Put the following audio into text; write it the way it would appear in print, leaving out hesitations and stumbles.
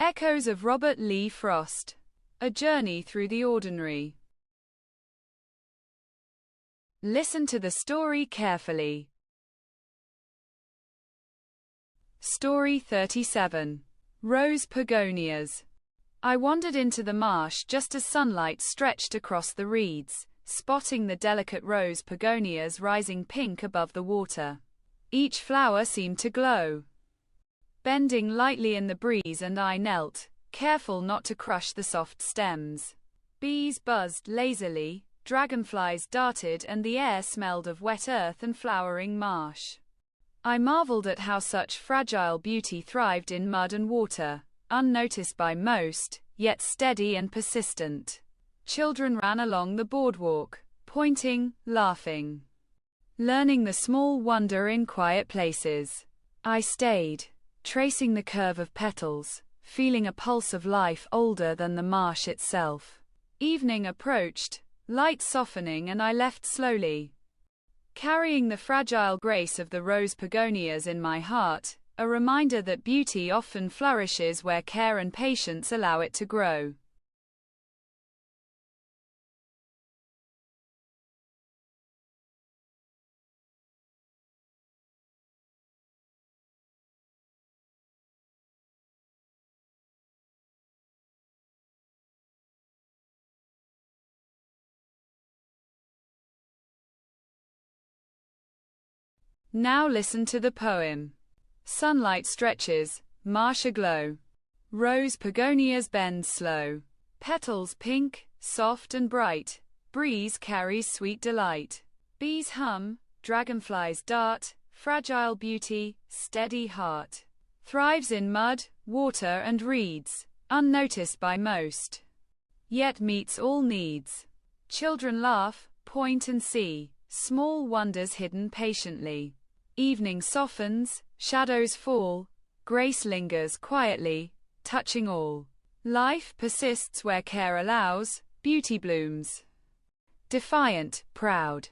Echoes of Robert Lee Frost. A Journey Through the Ordinary. Listen to the story carefully. Story 37. Rose Pogonias. I wandered into the marsh just as sunlight stretched across the reeds, spotting the delicate rose pogonias rising pink above the water. Each flower seemed to glow, bending lightly in the breeze, and I knelt, careful not to crush the soft stems. Bees buzzed lazily, dragonflies darted, and the air smelled of wet earth and flowering marsh. I marveled at how such fragile beauty thrived in mud and water, unnoticed by most, yet steady and persistent. Children ran along the boardwalk, pointing, laughing, learning the small wonder in quiet places. I stayed, tracing the curve of petals, feeling a pulse of life older than the marsh itself. Evening approached, light softening, and I left slowly, carrying the fragile grace of the rose pogonias in my heart, a reminder that beauty often flourishes where care and patience allow it to grow. Now listen to the poem. Sunlight stretches, marsh aglow. Rose pogonias bend slow. Petals pink, soft and bright. Breeze carries sweet delight. Bees hum, dragonflies dart. Fragile beauty, steady heart. Thrives in mud, water and reeds. Unnoticed by most, yet meets all needs. Children laugh, point and see. Small wonders hidden patiently. Evening softens, shadows fall, grace lingers quietly, touching all. Life persists where care allows, beauty blooms. Defiant, proud.